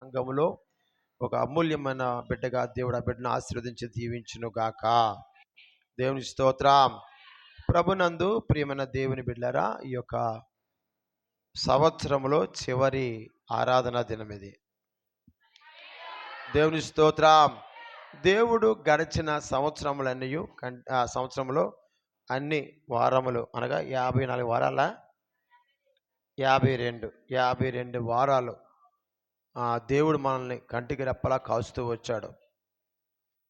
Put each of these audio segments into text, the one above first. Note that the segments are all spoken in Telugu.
సంఘములో ఒక అమూల్యమైన బిడ్డగా దేవుడు ఆ బిడ్డను ఆశీర్వదించి దీవించును గాక. దేవుని స్తోత్రం. ప్రభునందు ప్రియమైన దేవుని బిడ్డలారా, ఈ యొక్క సంవత్సరంలో చివరి ఆరాధనా దినం ఇది. దేవుని స్తోత్రం. దేవుడు గడిచిన సంవత్సరములన్నీ సంవత్సరంలో అన్ని వారములు అనగా 54 వారాల 52 వారాలు దేవుడు మనల్ని కంటికి రెప్పలా కాస్తూ వచ్చాడు.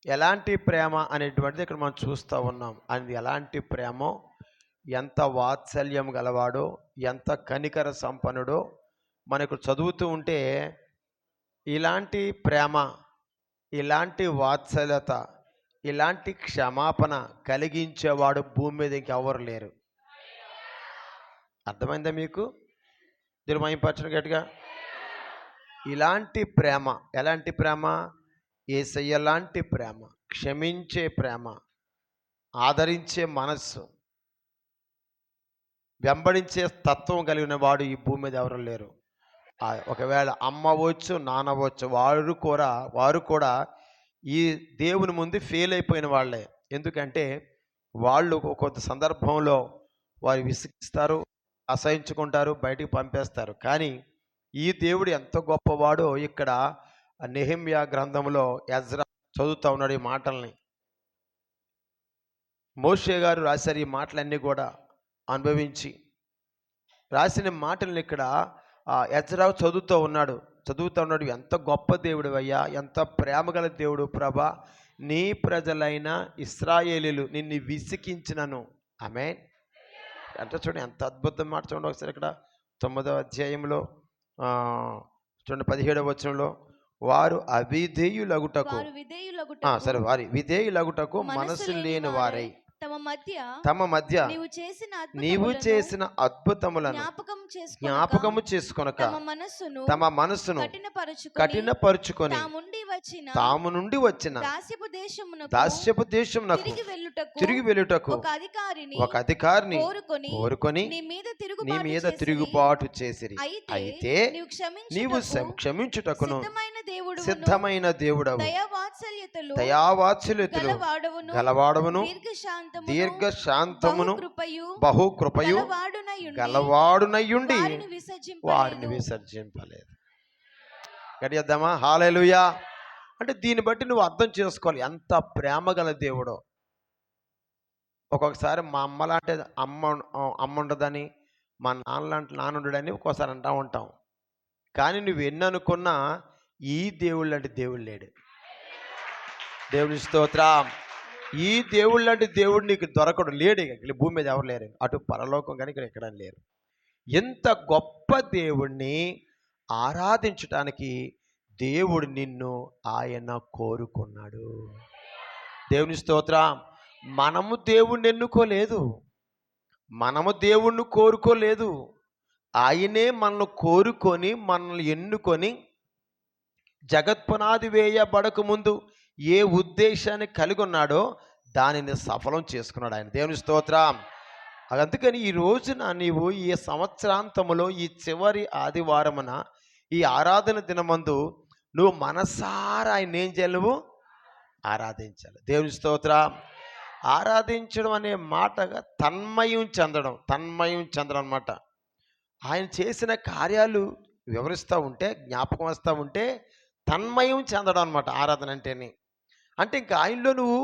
ఎలాంటి ప్రేమ అనేటువంటిది ఇక్కడ మనం చూస్తూ ఉన్నాం. అది ఎలాంటి ప్రేమో, ఎంత వాత్సల్యం గలవాడో, ఎంత కనికర సంపన్నుడో మనకు చదువుతూ ఉంటే ఇలాంటి ప్రేమ, ఇలాంటి వాత్సల్యత, ఇలాంటి క్షమాపణ కలిగించేవాడు భూమి మీద ఇంకెవరు లేరు. అర్థమైందా మీకు? దీని మహింపరచడం గట్టిగా. ఇలాంటి ప్రేమ, ఎలాంటి ప్రేమ? యేసయ్య లాంటి ప్రేమ, క్షమించే ప్రేమ, ఆదరించే మనస్సు, వెంబడించే తత్వం కలిగిన వాడు ఈ భూమి మీద ఎవరు లేరు. ఒకవేళ అమ్మ అవ్వచ్చు, నాన్న అవ్వచ్చు, వారు కూడా ఈ దేవుని ముందు ఫెయిల్ అయిపోయిన వాళ్ళే. ఎందుకంటే వాళ్ళు కొంత సందర్భంలో వారు విసిగిస్తారు, అసహించుకుంటారు, బయటికి పంపేస్తారు. కానీ ఈ దేవుడు ఎంత గొప్పవాడో ఇక్కడ నెహెమ్యా గ్రంథంలో ఎజ్రా చదువుతూ ఉన్నాడు ఈ మాటల్ని. మోషే గారు రాశారు ఈ మాటలన్నీ కూడా అనుభవించి రాసిన మాటల్ని ఇక్కడ ఎజ్రా చదువుతూ ఉన్నాడు. ఎంత గొప్ప దేవుడు అయ్యా, ఎంత ప్రేమగల దేవుడు ప్రభా, నీ ప్రజలైన ఇశ్రాయేలీలు నిన్ను విసికించినను. ఆమేన్ అంటే చూడండి ఎంత అద్భుతం మాట. చూడండి ఒకసారి ఇక్కడ 9వ అధ్యాయంలో చూడండి 17వ వచనంలో, వారు అవిధేయులగుటకు వారి విధేయులగుటకు మనసు లేని వారై తమ మధ్య నీవు చేసిన అద్భుతములను జ్ఞాపకము చేసుకొనక తమ మనస్సును కఠినపరుచుకొని తాము నుండి వచ్చిన దాస్యపు దేశమునకు తిరిగి వెళ్ళుటకు ఒక అధికారిని కోరుకొని నీ మీద తిరుగుబాటు చేసిరి. అయితే నీవు క్షమించుటకును సిద్ధమైన దేవుడవు, దయావాత్సల్యతలు గలవాడవును, దీర్ఘశాంతమును బహుకృపయు గలవాడునయ్యుండి వారిని విసర్జింపలేదు. గడియద్దామా? హల్లెలూయా. అంటే దీన్ని బట్టి నువ్వు అర్థం చేసుకోవాలి ఎంత ప్రేమ గల దేవుడో. ఒక్కొక్కసారి మా అమ్మ లాంటి అమ్మ ఉండదని, మా నాన్న లాంటి నాన్న ఉండడని ఒక్కోసారి అంటూ ఉంటాం. కానీ నువ్వు ఎన్ని అనుకున్నా ఈ దేవుడు లాంటి దేవుడు లేడు. దేవుని స్తోత్రం. ఈ దేవుడు లాంటి దేవుడు నీకు దొరకడు, లేడు. ఇక్కడ భూమి మీద ఎవరు లేరు, అటు పరలోకం కానీ ఇక్కడ ఎక్కడ లేరు. ఎంత గొప్ప దేవుణ్ణి ఆరాధించటానికి దేవుడు నిన్ను ఆయన కోరుకున్నాడు. దేవుని స్తోత్రం. మనము దేవుణ్ణి ఎన్నుకోలేదు, మనము దేవుణ్ణి కోరుకోలేదు. ఆయనే మనల్ని కోరుకొని మనల్ని ఎన్నుకొని జగత్పునాది వేయబడక ముందు ఏ ఉద్దేశాన్ని కలిగి ఉన్నాడో దానిని సఫలం చేసుకున్నాడు ఆయన. దేవుని స్తోత్రం. అందుకని ఈ రోజున నీవు ఈ సంవత్సరాంతములో ఈ చివరి ఆదివారమున ఈ ఆరాధన దినమందు నువ్వు మనసారా ఆయన ఏం చేయాలి? నువ్వు ఆరాధించాలి. దేవుని స్తోత్రం. ఆరాధించడం అనే మాటగా తన్మయం చెందడం అన్నమాట. ఆయన చేసిన కార్యాలు వివరిస్తూ ఉంటే, జ్ఞాపకం వస్తూ ఉంటే తన్మయం చెందడం అనమాట ఆరాధన అంటేనే. అంటే ఇంకా ఆయనలో నువ్వు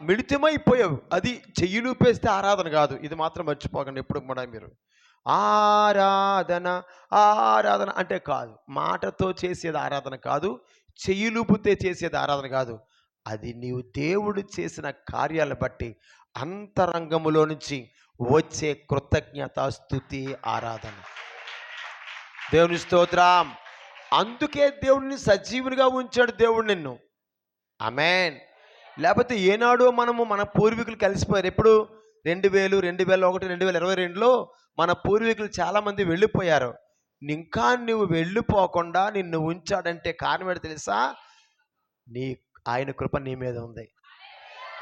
మిళితమైపోయావు. అది చెయ్యిలూపేస్తే ఆరాధన కాదు. ఇది మాత్రం మర్చిపోకండి ఎప్పుడు కూడా మీరు. ఆరాధన అంటే కాదు, మాటతో చేసేది ఆరాధన కాదు, చెయ్యిలూపితే చేసేది ఆరాధన కాదు. అది నీవు దేవుడు చేసిన కార్యాలను బట్టి అంతరంగములో నుంచి వచ్చే కృతజ్ఞత, స్తుతి, ఆరాధన. దేవుని స్తోత్రం. అందుకే దేవుడిని సజీవునిగా ఉంచాడు దేవుడు నిన్ను. ఆమేన్. లేకపోతే ఏనాడో మన పూర్వీకులు కలిసిపోయారు. ఎప్పుడు? 2000, 2001, 2022లో మన పూర్వీకులు చాలామంది వెళ్ళిపోయారు. ఇంకా నువ్వు వెళ్ళిపోకుండా నిన్ను ఉంచాడంటే కారణం ఏంటో తెలుసా? ఆయన కృప నీ మీద ఉంది.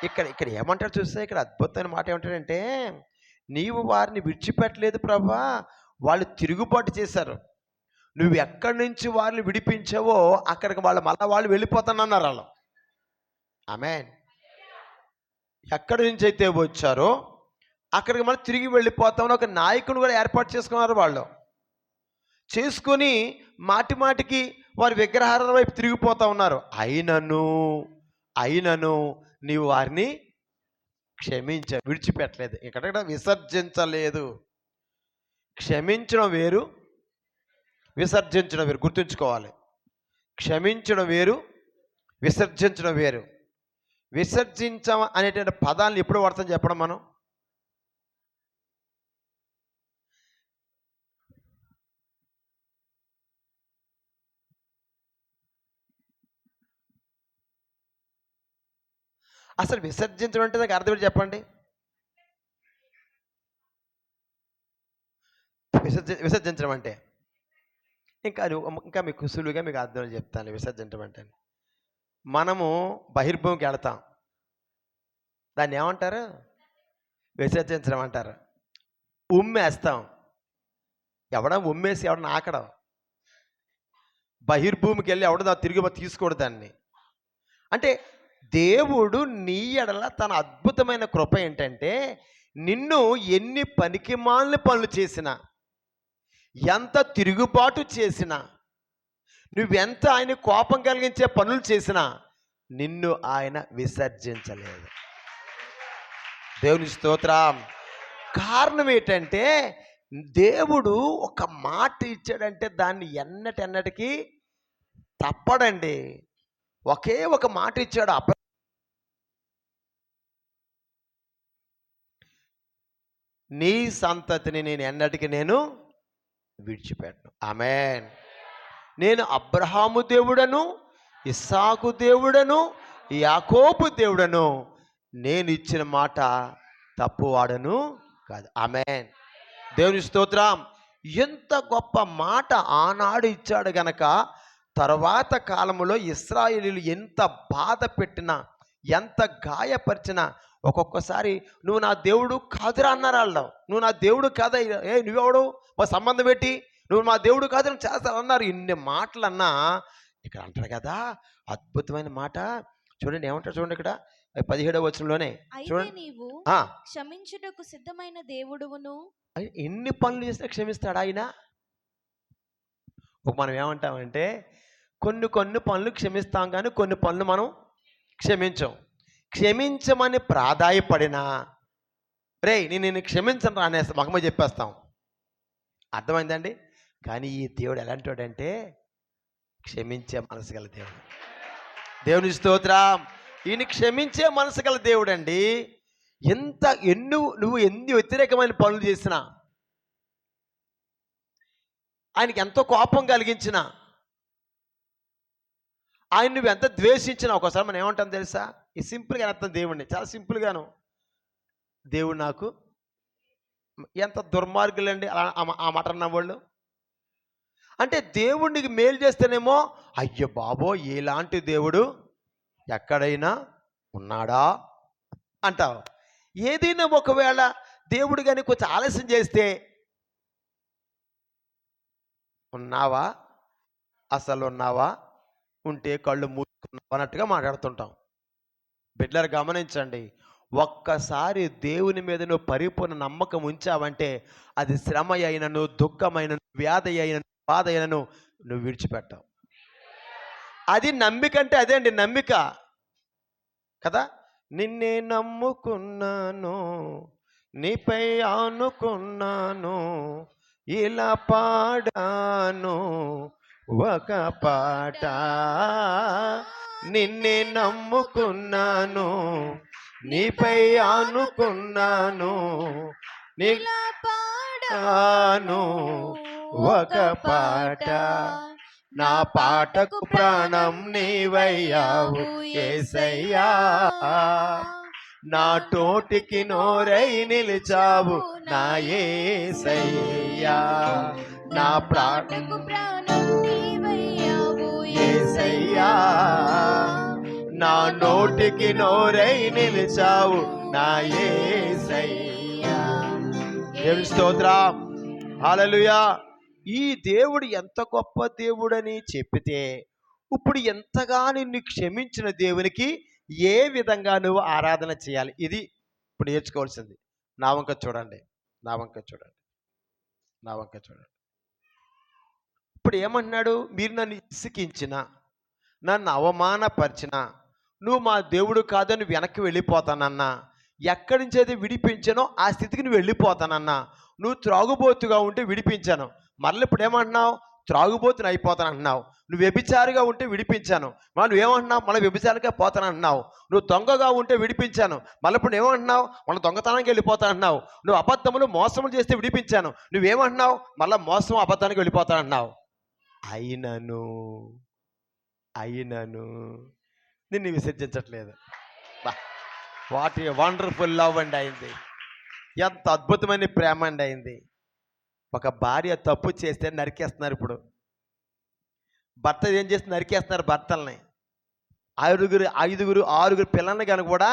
ఇక్కడ ఏమంటాడు చూస్తే, ఇక్కడ అద్భుతమైన మాట ఏమంటాడంటే, నీవు వారిని విడిచిపెట్టలేదు ప్రభా, వాళ్ళు తిరుగుబాటు చేశారు, నువ్వు ఎక్కడి నుంచి వాళ్ళని విడిపించావో అక్కడికి వాళ్ళు వెళ్ళిపోతానన్నారు వాళ్ళు. ఆమేన్. ఎక్కడి నుంచి అయితే వచ్చారో అక్కడికి మళ్ళీ తిరిగి వెళ్ళిపోతామని ఒక నాయకుని కూడా ఏర్పాటు చేసుకున్నారు వాళ్ళు. చేసుకొని మాటి మాటికి వారి విగ్రహాల వైపు తిరిగిపోతూ ఉన్నారు. అయినను నీవు వారిని విడిచిపెట్టలేదు. ఇక్కడ విసర్జించలేదు. క్షమించడం వేరు, విసర్జించడం వేరు, గుర్తుంచుకోవాలి. క్షమించడం వేరు, విసర్జించడం వేరు. విసర్జించం అనేటువంటి పదాలను ఎప్పుడు వాడతాం చెప్పడం మనం? అసలు విసర్జించడం అంటే నాకు అర్థం చెప్పండి. విసర్జించడం అంటే ఇంకా మీకు సులువుగా మీకు అర్థం చెప్తాను. విసర్జించడం అంటే మనము బహిర్భూమికి వెళతాం, దాన్ని ఏమంటారు? విసర్జించడం అంటారు. ఉమ్మేస్తాం, ఉమ్మేసి ఎవడన్నా ఆకడం. బహిర్భూమికి వెళ్ళి ఎవడదా తిరిగి తీసుకోడు దాన్ని. అంటే దేవుడు నీ ఎడల తన అద్భుతమైన కృప ఏంటంటే, నిన్ను ఎన్ని పనికిమాలిన పనులు చేసినా, ఎంత తిరుగుబాటు చేసినా, నువ్వెంత ఆయన కోపం కలిగించే పనులు చేసినా నిన్ను ఆయన విసర్జించలేదు. దేవుని స్తోత్రం. కారణం ఏంటంటే, దేవుడు ఒక మాట ఇచ్చాడంటే దాన్ని ఎన్నటికి తప్పడండి. ఒకే ఒక మాట ఇచ్చాడు. నీ సంతతిని నేను ఎన్నటికి విడిచిపెట్టను. ఆమేన్. నేను అబ్రహాము దేవుడను, ఇస్సాకు దేవుడను, యాకోబు దేవుడను, నేను ఇచ్చిన మాట తప్పువాడను కాదు. ఆమేన్. దేవుని స్తోత్రం. ఎంత గొప్ప మాట ఆనాడు ఇచ్చాడు గనక తర్వాత కాలంలో ఇశ్రాయేలీయులు ఎంత బాధ పెట్టినా, ఎంత గాయపరిచినా, ఒక్కొక్కసారి నువ్వు నా దేవుడు కాదురా అన్నారు వాళ్ళు. నువ్వు నా దేవుడు కాదా, నువ్వెవడు, మా సంబంధం పెట్టి నువ్వు మా దేవుడు కాదు నువ్వు చేస్తావు అన్నారు. ఇన్ని మాటలు అన్నా ఇక్కడ అంటాడు కదా అద్భుతమైన మాట. చూడండి ఏమంటారు, చూడండి ఇక్కడ 17వ వచనంలోనే చూడండి. నీవు క్షమించుటకు సిద్ధమైన దేవుడును. ఎన్ని పనులు చేసినా క్షమిస్తాడు ఆయన. మనం ఏమంటామంటే కొన్ని పనులు క్షమిస్తాం కానీ కొన్ని పనులు మనం క్షమించం. క్షమించమని ప్రాధాయపడినా నేను క్షమించను రా అనేసి మగమ చెప్పేస్తాం. అర్థమైందండి? కానీ ఈ దేవుడు ఎలాంటి వాడంటే క్షమించే మనసు గల దేవుడు. దేవుని స్తోత్రం. ఈయన క్షమించే మనసు గల దేవుడు అండి. నువ్వు ఎన్ని వ్యతిరేకమైన పనులు చేసినా, ఆయనకి ఎంతో కోపం కలిగించిన, ఆయన నువ్వు ఎంత ద్వేషించినా, ఒకసారి మనం ఏమంటాం తెలుసా? ఈ సింపుల్గా అర్థం దేవుడిని, చాలా సింపుల్గాను, దేవుడు నాకు ఎంత దుర్మార్గులండి ఆ మాట అన్న వాళ్ళు. అంటే దేవుడికి మేలు చేస్తేనేమో అయ్యో బాబో ఇలాంటి దేవుడు ఎక్కడైనా ఉన్నాడా అంటావు. ఏదైనా ఒకవేళ దేవుడు కానీ కొంచెం ఆలస్యం చేస్తే ఉన్నావా, అసలు ఉన్నావా, ఉంటే కళ్ళు మూసుకున్నావా అన్నట్టుగా మాట్లాడుతుంటాం. బిడ్డలారా గమనించండి, ఒక్కసారి దేవుని మీద నువ్వు పరిపూర్ణ నమ్మకం ఉంచావంటే అది శ్రమ అయినను, దుఃఖమైన, వ్యాధి అయినను, బాధ అయినను నువ్వు విడిచిపెట్టావు. అది నమ్మిక అంటే అదే అండి, నమ్మిక కదా. నిన్నే నమ్ముకున్నాను, నీపై ఆనుకున్నాను, ఇలా పాడాను ఒక పాట. నిన్నే నమ్ముకున్నాను, నీపై ఆనుకున్నాను, ఇలా పాడాను ఒక పాట. నా పాటకు ప్రాణం నీవయ్యావు యేసయ్యా, నా తోటికి నోరై నిలిచావు నా యేసయ్యా. నా పాటకు ప్రాణం నీవయ్యావు యేసయ్యా, నా నోటికి నోరై నిలిచావు నా యేసయ్యా. దేవుని స్తోత్రం. హల్లెలూయా. ఈ దేవుడు ఎంత గొప్ప దేవుడని చెప్పితే ఇప్పుడు ఎంతగా నిన్ను క్షమించిన దేవునికి ఏ విధంగా నువ్వు ఆరాధన చేయాలి, ఇది ఇప్పుడు నేర్చుకోవాల్సింది. నా వంక చూడండి, నా వంక చూడండి, నా వంక చూడండి. ఇప్పుడు ఏమంటున్నాడు? మీరు నన్ను ఇసికించిన, నన్ను అవమానపరిచిన, నువ్వు మా దేవుడు కాదని వెనక్కి వెళ్ళిపోతానన్నా, ఎక్కడి నుంచి అయితే విడిపించానో ఆ స్థితికి నువ్వు వెళ్ళిపోతానన్నా, నువ్వు త్రాగుబోతుగా ఉంటే విడిపించాను, మరల ఇప్పుడు ఏమంటున్నావు? త్రాగుబోతుని అయిపోతాను అంటున్నావు. నువ్వు వ్యభిచారిగా ఉంటే విడిపించాను, మళ్ళీ నువ్వేమంటున్నావు? మళ్ళీ వ్యభిచారిగా పోతాను అంటున్నావు. నువ్వు దొంగగా ఉంటే విడిపించాను, మళ్ళీ ఇప్పుడు ఏమంటున్నావు? మళ్ళీ దొంగతనానికి వెళ్ళిపోతాను అంటున్నావు. నువ్వు అబద్ధములు మోసములు చేస్తే విడిపించాను, నువ్వేమంటున్నావు? మళ్ళీ మోసం అబద్ధానికి వెళ్ళిపోతాను అంటున్నావు. అయినను నిన్ను విసర్జించట్లేదు. వాట్ ఏ వండర్ఫుల్ లవ్ అండి అయింది. ఎంత అద్భుతమైన ప్రేమ అండి అయింది. ఒక భార్య తప్పు చేస్తే నరికేస్తున్నారు. ఇప్పుడు భర్త ఏం చేస్తే నరికేస్తున్నారు భర్తల్ని. ఐదుగురు ఆరుగురు పిల్లల్ని కనుక కూడా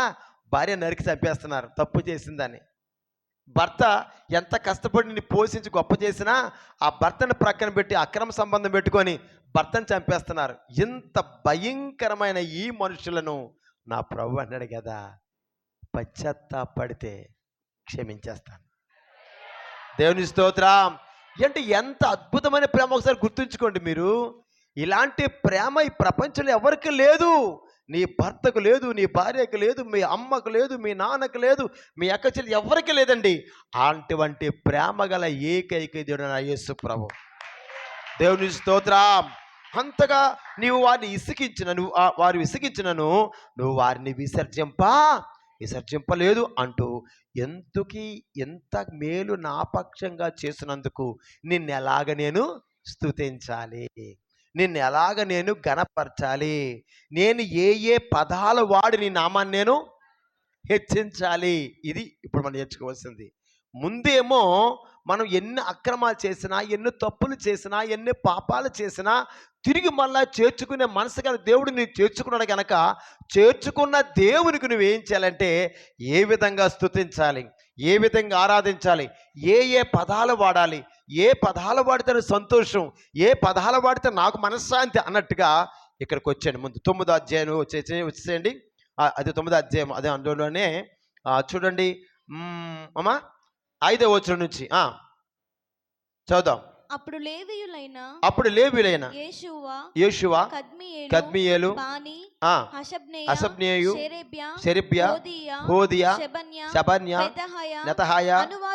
భార్య నరికి చంపేస్తున్నారు తప్పు చేసిందని. భర్త ఎంత కష్టపడి నిన్ను పోషించి గొప్ప చేసినా ఆ భర్తను ప్రక్కన పెట్టి అక్రమ సంబంధం పెట్టుకొని భర్తను చంపేస్తున్నారు. ఇంత భయంకరమైన ఈ మనుషులను నా ప్రభు అన్నాడు కదా, పశ్చాత్తాపడితే క్షమించేస్తాను. దేవుని స్తోత్రం. అంటే ఎంత అద్భుతమైన ప్రేమ ఒకసారి గుర్తుంచుకోండి మీరు. ఇలాంటి ప్రేమ ఈ ప్రపంచంలో ఎవరికి లేదు. నీ భర్తకు లేదు, నీ భార్యకు లేదు, మీ అమ్మకు లేదు, మీ నాన్నకు లేదు, మీ అక్క చెల్లి ఎవరికి లేదండి. అటువంటి ప్రేమ గల ఏకైక దేవుడు నా యేసు ప్రభు. దేవుని స్తోత్రం. అంతగా నీవు వారిని వారు విసిగించినను నువ్వు వారిని విసర్జింపలేదు అంటూ ఎంత మేలు నా పక్షంగా చేసినందుకు నిన్నెలాగ నేను స్తుతించాలి, నిన్నెలాగ నేను ఘనపరచాలి, నేను ఏ పదాలు వాడి నీ నామాన్ని నేను హెచ్చించాలి. ఇది ఇప్పుడు మనం నేర్చుకోవాల్సింది. ముందేమో మనం ఎన్ని అక్రమాలు చేసినా, ఎన్ని తప్పులు చేసినా, ఎన్ని పాపాలు చేసినా తిరిగి మళ్ళా చేర్చుకునే మనసు గల దేవుడు నేను చేర్చుకున్నాడు కనుక, చేర్చుకున్న దేవునికి నువ్వేం చేయాలంటే ఏ విధంగా స్తుతించాలి, ఏ విధంగా ఆరాధించాలి, ఏ పదాలు వాడాలి, ఏ పదాలు వాడితే సంతోషం, ఏ పదాలు వాడితే నాకు మనశ్శాంతి అన్నట్టుగా ఇక్కడికి వచ్చాను. ముందు 9వ అధ్యాయం వచ్చేసేయండి. అది 9వ అధ్యాయం, అదే అందులోనే చూడండి అమ్మా 5వ వచనం నుంచి చదువుదాం. అప్పుడు లేవీయులైన యేషువ, కద్మియేలు, హషబ్నేయు, షెరెబ్యా, హోదియా, షెబన్యా, నెతహాయ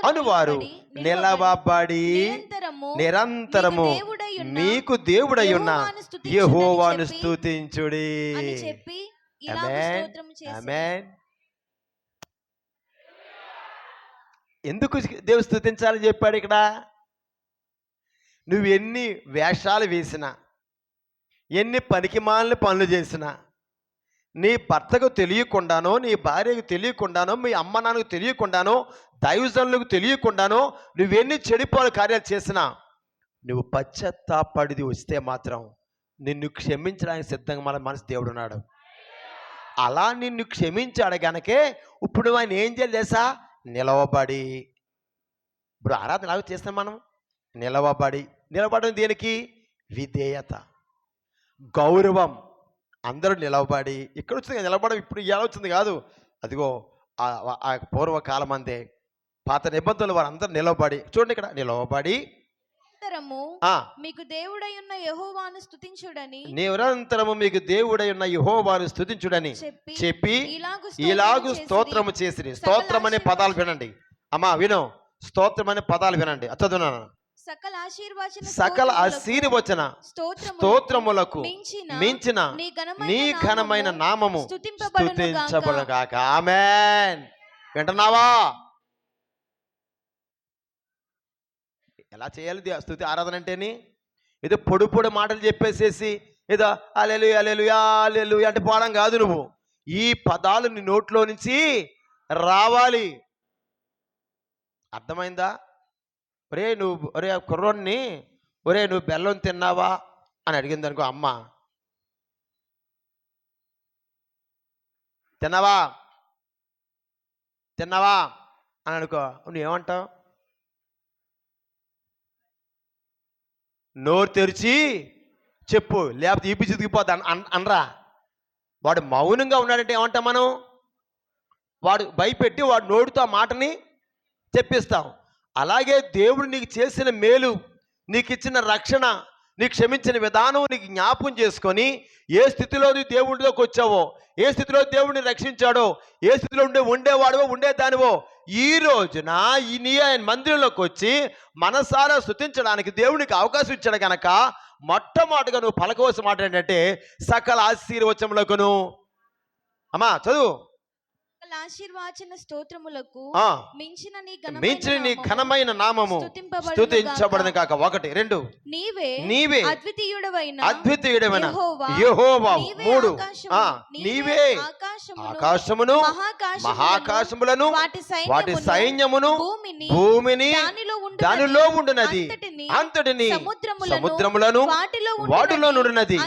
అనువారు నిలవబడి నిరంతరము మీకు దేవుడై ఉన్న యెహోవాను స్తుతించుడి. ఆమేన్. ఎందుకు దేవుడు స్తుతించాలని చెప్పాడు ఇక్కడ? నువ్వు ఎన్ని వేషాలు వేసినా, ఎన్ని పనికిమాలిన పనులు చేసినా, నీ భర్తకు తెలియకుండానో, నీ భార్యకు తెలియకుండానో, మీ అమ్మ నాన్నకు తెలియకుండానో, దైవజనులకు తెలియకుండానో నువ్వెన్ని చెడిపోని కార్యాలు చేసినా, నువ్వు పశ్చాత్తాపడి వస్తే మాత్రం నిన్ను క్షమించడానికి సిద్ధంగా మన మనసు దేవుడు ఉన్నాడు. అలా నిన్ను క్షమించాడు గనకే ఇప్పుడు ఆయన ఏం చేయాలి తెలుసా? నిలవబడి. ఇప్పుడు ఆరాధన ఎలాగో చేస్తాం మనం? నిలవబడడం దేనికి? విధేయత, గౌరవం. అందరూ నిలవబడి, ఇక్కడ వచ్చింది నిలబడడం, ఇప్పుడు ఎలా వచ్చింది కాదు. అదిగో ఆ పూర్వకాలం అందే పాత నిబంధనలు వారు అందరూ నిలవబడి, చూడండి ఇక్కడ నిలవబడి మీకు దేవుడై ఉన్న యెహోవాను స్తుతించుడని, నిరంతరము మీకు దేవుడై ఉన్న యెహోవాను స్తుతించుడని చెప్పి ఇలాగు స్తోత్రము చేసిరి. స్తోత్రం అనే పదాలు వినండి అమ్మా, విను. స్తోత్రం అనే పదాలు వినండి. చదువున్నాను. సకల ఆశీర్వచన స్తోత్రములకు మించిన నీ ఘనమైన నామము స్తుతించబడుగాక. ఆమేన్. వింటున్నావా? ఎలా చేయాలి స్తుతి ఆరాధన అంటేని? ఏదో పొడి మాటలు చెప్పేసేసి ఏదో హల్లెలూయా హల్లెలూయా హల్లెలూయా అంటే పోవడం కాదు. నువ్వు ఈ పదాలు నీ నోట్లో నుంచి రావాలి. అర్థమైందా? ఒరే కుర్రోన్ని, ఒరే నువ్వు బెల్లం తిన్నావా అని అడిగింది అనుకో అమ్మ, తిన్నావా అని అనుకో, నువ్వేమంటావు? నోరు తెరిచి చెప్పు, లేకపోతే ఈపి చితికిపోద్ది అనరా. వాడు మౌనంగా ఉన్నాడంటే ఏమంటాం మనం? వాడు భయపెట్టి వాడు నోటితో ఆ మాటని తెప్పిస్తాం. అలాగే దేవుడు నీకు చేసిన మేలు, నీకు ఇచ్చిన రక్షణ, నీకు క్షమించిన విధానం నీకు జ్ఞాపకం చేసుకొని ఏ స్థితిలో నువ్వు దేవుడిలోకి వచ్చావో, ఏ స్థితిలో దేవుడిని రక్షించాడో, ఏ స్థితిలో ఉండేవాడవో ఉండేదానివో, ఈ రోజున నీ ఆయన మందిరంలోకి వచ్చి మనసారా స్తుతించడానికి దేవునికి అవకాశం ఇచ్చాడు కనుక మొట్టమొదటిగా నువ్వు పలకవలసిన మాట ఏంటంటే సకల ఆశీర్వచనములకును. అమ్మా చదువు. ఆశీర్వాచన స్తోత్రములకు మించిన నీ ఘనమైన నామము స్తుతించబడును కాక. 1 2 నీవే అద్వితీయుడవైన యెహోవా. 3 నీవే ఆకాశమును మహాకాశములను వాటి సైన్యమును భూమిని దానిలో ఉండునది అంతటిని సముద్రములను వాటిలో నుండునది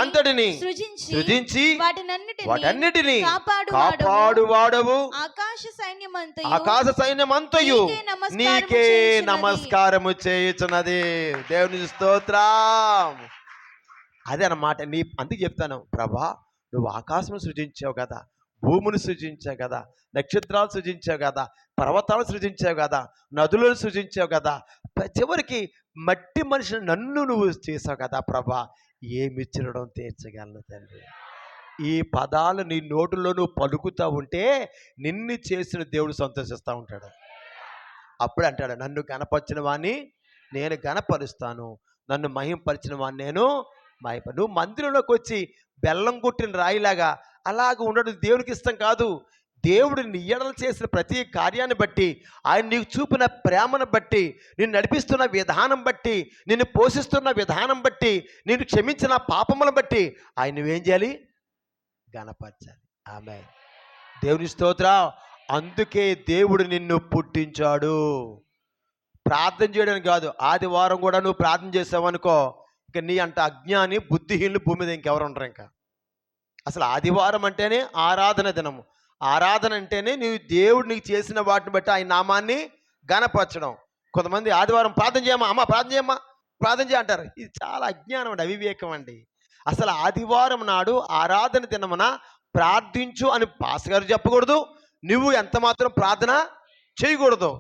అంతటిని సృజించి వాటన్నిటిని కాపాడువాడవు. ఆకాశ సైన్యమంతయు నీకే నమస్కారము చేయుచున్నది. దేవుని స్తోత్రం. అదే అన్నమాట. అందుకు చెప్తాను, ప్రభా నువ్వు ఆకాశం సృజించావు కదా, భూమిని సృజించావు కదా, నక్షత్రాలు సృజించావు కదా, పర్వతాలు సృజించావు కదా, నదులను సృజించావు కదా, చివరికి మట్టి మనిషిని నన్ను నువ్వు చేసావు కదా ప్రభా, ఏమిచ్చినడం తీర్చగలను తండ్రి. ఈ పదాలు నీ నోటులో నువ్వు పలుకుతూ ఉంటే నిన్ను చేసిన దేవుడు సంతోషిస్తూ ఉంటాడు. అప్పుడు అంటాడు, నన్ను గణపరిచిన వాడిని నేను గణపరుస్తాను, నన్ను మహింపరిచిన వాడిని నేను నువ్వు మందిరంలోకి వచ్చి బెల్లం కొట్టిన రాయిలాగా అలాగ ఉండడం దేవునికి ఇష్టం కాదు. దేవుడు నీ ఎడల చేసిన ప్రతి కార్యాన్ని బట్టి, ఆయన నీకు చూపిన ప్రేమను బట్టి, నిన్ను నడిపిస్తున్న విధానం బట్టి, నిన్ను పోషిస్తున్న విధానం బట్టి, నిన్ను క్షమించిన పాపములను బట్టి ఆయన నువ్వేం చేయాలి? గణపరచాలి. ఆమె దేవుని స్తోత్రం. అందుకే దేవుడు నిన్ను పుట్టించాడు. ప్రార్థన చేయడానికి కాదు. ఆదివారం కూడా నువ్వు ప్రార్థన చేసావనుకో, ఇక నీ అంట అజ్ఞాని బుద్ధిహీనులు భూమి మీద ఇంకెవరు ఉండరు. ఇంకా అసలు ఆదివారం అంటేనే ఆరాధన దినము. ఆరాధన అంటేనే నీవు దేవుడు నీకు చేసిన వాటిని బట్టి ఆయన నామాన్ని గణపరచడం. కొంతమంది ఆదివారం ప్రార్థన చేయమ్మా, అమ్మ ప్రార్థన చేయమ్మా, ప్రార్థన చేయ అంటారు. ఇది చాలా అజ్ఞానం అండి, అవివేకం అండి. అసలు ఆదివారం నాడు ఆరాధన దినమున ప్రార్థించు అని పాస్టర్ గారు చెప్పకూడదు, నువ్వు ఎంత మాత్రం ప్రార్థన చేయకూడదు.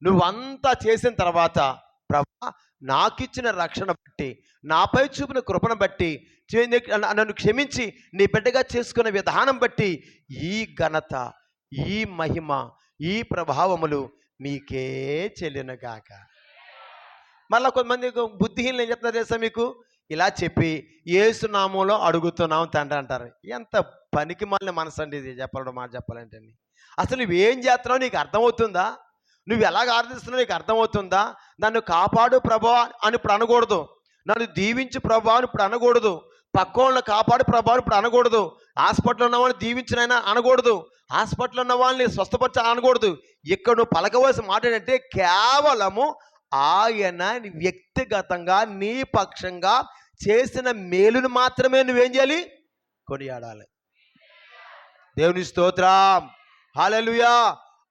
నువ్వంతా చేసిన తర్వాత ప్రభా నాకిచ్చిన రక్షణ బట్టి, నాపై చూపిన కృపను బట్టి, నన్ను క్షమించి నీ బిడ్డగా చేసుకున్న విధానం బట్టి ఈ ఘనత, ఈ మహిమ, ఈ ప్రభావములు మీకే చెల్లినగాక. మళ్ళీ కొంతమంది బుద్ధిహీనులు ఏం చెప్తున్నారు తెలుసా మీకు? ఇలా చెప్పి యేసునామంలో అడుగుతున్నాం తండ్రి అంటారు. ఎంత పనికి మాలిన మనసు అండి ఇది, చెప్పడం మాట చెప్పాలంటే. అసలు నువ్వేం చేస్తున్నావు నీకు అర్థమవుతుందా? నువ్వు ఎలాగ ఆరాధిస్తున్నావు నీకు అర్థమవుతుందా? నన్ను కాపాడు ప్రభా అని ఇప్పుడు అనకూడదు, నన్ను దీవించు ప్రభా అని ఇప్పుడు అనకూడదు, పక్క వాళ్ళని కాపాడు ప్రభా అని ఇప్పుడు అనకూడదు, హాస్పిటల్లో ఉన్న వాళ్ళని దీవించినైనా అనకూడదు, హాస్పిటల్లో ఉన్న వాళ్ళని స్వస్థపరచ అనకూడదు. ఇక్కడ నువ్వు పలకవలసిన మాట ఏంటంటే కేవలము ఆయన వ్యక్తిగతంగా నీ పక్షంగా చేసిన మేలును మాత్రమే నువ్వేం చేయాలి? కొనియాడాలి. దేవుని స్తోత్రం, హల్లెలూయా.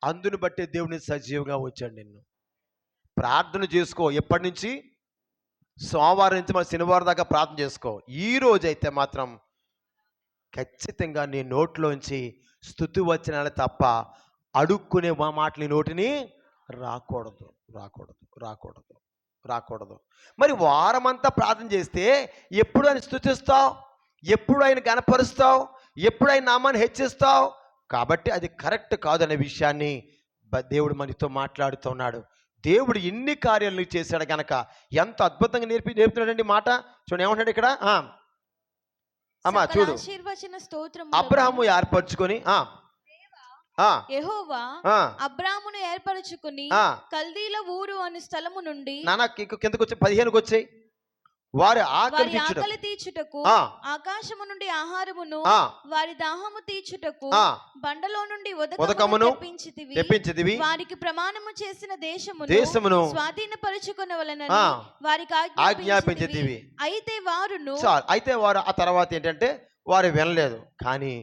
అందుని బట్టి దేవుని సజీవంగా వచ్చాడు. నిన్ను ప్రార్థన చేసుకో. ఎప్పటి నుంచి? సోమవారం నుంచి మన శనివారం దాకా ప్రార్థన చేసుకో. ఈ రోజైతే మాత్రం ఖచ్చితంగా నీ నోట్లోంచి స్తుతి వచనాలు తప్ప అడుక్కునే మాటలు నీ నోటిని రాకూడదు, రాకూడదు, రాకూడదు, రాకూడదు. మరి వారమంతా ప్రార్థన చేస్తే ఎప్పుడు ఆయన స్తుతిస్తావు? ఎప్పుడు ఆయన గణపరుస్తావు? ఎప్పుడు ఆయన నామాన్ని హెచ్చిస్తావు? కాబట్టి అది కరెక్ట్ కాదనే విషయాన్ని దేవుడు మనతో మాట్లాడుతున్నాడు. దేవుడు ఎన్ని కార్యాలు చేశాడు కనుక ఎంత అద్భుతంగా నేర్పుతున్నాడండి మాట. చూడండి ఏమంటాడు ఇక్కడ. అమ్మా చూడు, అబ్రహాము ఏర్పరచుకొని యెహోవా అబ్రామును ఏర్పరచుకుని కల్దీల ఊరు అనే స్థలము నుండి కిందకు వచ్చి 15కి వచ్చాయి. వారి ఆకలి తీర్చుటకు ఆకాశము నుండి ఆహారమును, వారి దాహము తీర్చుటకు బండలో నుండి ఉదకమును తెప్పించితివి. వారికి ప్రమాణము చేసిన దేశమును స్వాధీనపరచుకొనవలెనని వారికి ఆజ్ఞాపించితివి. అయితే వారు ఆ తర్వాత ఏంటంటే వారు వినలేదు. కానీ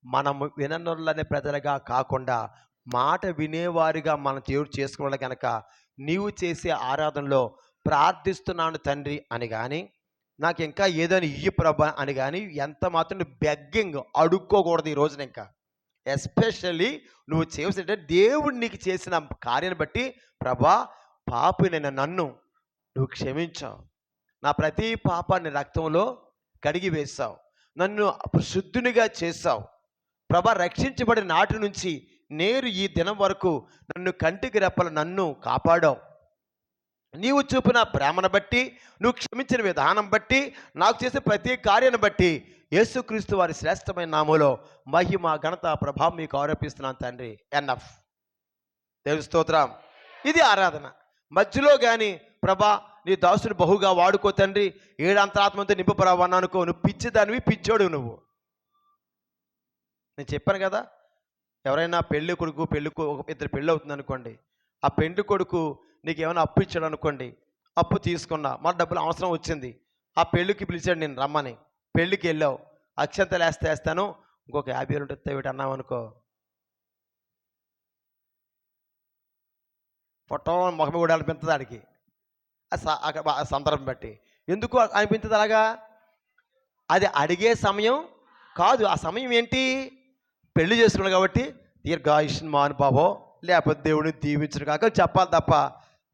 మనము విననులనే ప్రజలుగా కాకుండా మాట వినేవారిగా మన దేవుడు చేసుకోవాలి కనుక నీవు చేసే ఆరాధనలో ప్రార్థిస్తున్నాను తండ్రి అని కానీ, నాకు ఇంకా ఏదైనా ఇయ్యి ప్రభా అని కానీ ఎంత మాత్రం బెగ్గింగ్ అడుక్కోకూడదు ఈ రోజున. ఇంకా ఎస్పెషల్లీ నువ్వు చేసేటంటే దేవుడు నీకు చేసిన కార్యాన్ని బట్టి, ప్రభా పాపినైన నన్ను నువ్వు క్షమించావు, నా ప్రతి పాపాన్ని రక్తంలో కడిగి వేశావు, నన్ను శుద్ధునిగా చేశావు ప్రభా, రక్షించబడిన నాటి నుంచి నేరు ఈ దినం వరకు నన్ను కంటికి రెప్పలు నన్ను కాపాడావు. నీవు చూపిన ప్రేమను బట్టి, నువ్వు క్షమించిన విధానం బట్టి, నాకు చేసే ప్రతి కార్యాన్ని బట్టి యేసుక్రీస్తు వారి శ్రేష్టమైన నామములో మహిమ ఘనత ప్రభావం మీకు ఆరోపిస్తున్నాను తండ్రి. ఎన్ఎఫ్. దేవుని స్తోత్రం. ఇది ఆరాధన. మధ్యలో కానీ ప్రభా నీ దాసుని బహుగా వాడుకో తండ్రి, ఏడంతరాత్మతో నింపు ప్రభా అని అనుకో. నువ్వు పిచ్చిదానివి, పిచ్చోడు నువ్వు. నేను చెప్పాను కదా, ఎవరైనా పెళ్ళి కొడుకు ఒక ఇద్దరు పెళ్ళి అవుతుంది అనుకోండి, ఆ పెళ్లి కొడుకు నీకు ఏమైనా అప్పు ఇచ్చాడు అనుకోండి, అప్పు తీసుకున్నా, మన డబ్బులు అవసరం వచ్చింది, ఆ పెళ్ళికి పిలిచాడు నేను రమ్మని, పెళ్ళికి వెళ్ళావు, అక్షంతలు వేస్తాను, ఇంకొక 50 ఉంటుంది వీటి అన్నావు అనుకో, పొట్టం మొహం కూడా అనిపించదు ఆడికి. ఆ సందర్భం బట్టి ఎందుకు అనిపించదు అలాగా? అది అడిగే సమయం కాదు. ఆ సమయం ఏంటి? పెళ్లి చేసుకున్నాడు కాబట్టి దీర్ఘాయుష్ని మహానుభావో, లేకపోతే దేవుడిని దీవించడు కాక చెప్పాలి తప్ప,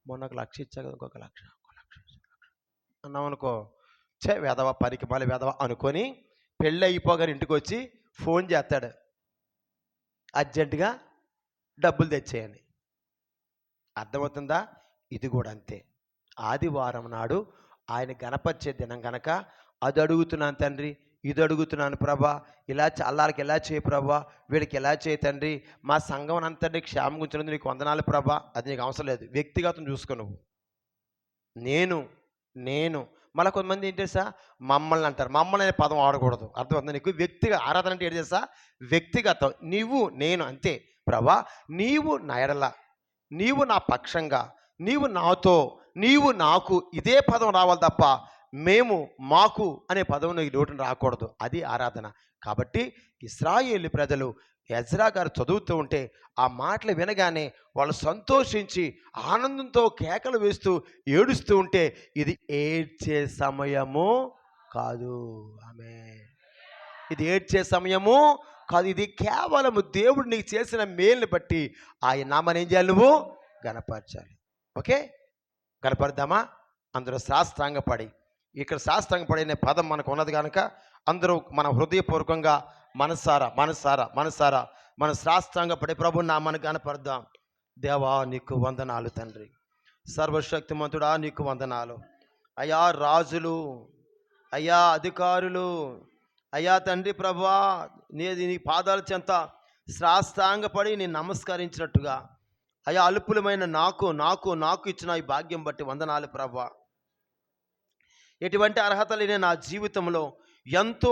మొన్న 1 లక్ష ఇచ్చా కదా, ఇంకొక లక్ష అన్నాం అనుకో, వెధవ పనికి మళ్ళీ వెధవ అనుకొని పెళ్ళి అయిపోగానే ఇంటికి వచ్చి ఫోన్ చేస్తాడు, అర్జెంటుగా డబ్బులు తెచ్చేయని. అర్థమవుతుందా? ఇది కూడా అంతే. ఆదివారం నాడు ఆయన గణపరిచే దినం కనుక అది అడుగుతున్నాను తండ్రి, ఇది అడుగుతున్నాను ప్రభా, ఇలా అల్లారికి ఎలా చేయి ప్రభా, వీడికి ఎలా చేయి తండ్రి, మా సంఘం అంతటి క్షేమం గురించి నీకు వందనాలు ప్రభా. అది నీకు అవసరం లేదు, వ్యక్తిగతం చూసుకో నువ్వు. నేను మళ్ళీ కొంతమంది ఏంటి తెలుసా, మమ్మల్ని అంటారు. మమ్మల్ని అనే పదం ఆడకూడదు, అర్థమవుతుంది నీకు? వ్యక్తిగత ఆరాధన అంటే ఏంటి తెలుసా? వ్యక్తిగతం. నేను అంతే ప్రభా, నీవు నా ఎడల, నీవు నా పక్షంగా, నీవు నాతో, నీవు నాకు, ఇదే పదం రావాలి తప్ప మేము, మాకు అనే పదం నీకు నోటిని రాకూడదు. అది ఆరాధన. కాబట్టి ఇశ్రాయేలు ప్రజలు ఎజ్రా గారు చదువుతూ ఉంటే ఆ మాటలు వినగానే వాళ్ళు సంతోషించి ఆనందంతో కేకలు వేస్తూ ఏడుస్తూ ఉంటే ఇది ఏడ్చే సమయము కాదు. ఇది ఏడ్చే సమయము కాదు. ఇది కేవలము దేవుడు నీకు చేసిన మేలుని బట్టి ఆయన నామని ఏం చేయాలి? నువ్వు గణపరచాలి. ఓకే, గణపడదామా? అందరూ శాస్త్రాంగపడి, ఇక్కడ శాస్త్రాంగపడి అనే పదం మనకు ఉన్నది కనుక అందరూ మన హృదయపూర్వకంగా మనసారా మన శాస్త్రాంగపడి ప్రభు నామాన్ని గణపడదాం. దేవా నీకు వందనాలు తండ్రి, సర్వశక్తిమంతుడా నీకు వందనాలు. అయ్యా రాజులు, అయ్యా అధికారులు, అయ్యా తండ్రి ప్రభా, నీ పాదాల చెంత శాస్త్రాంగపడి నేను నమస్కరించినట్టుగా అయ్యా అల్పులమైన నాకు ఇచ్చిన ఈ భాగ్యం బట్టి వందనాలు ప్రభా. ఎటువంటి అర్హత లేని నా జీవితంలో ఎంతో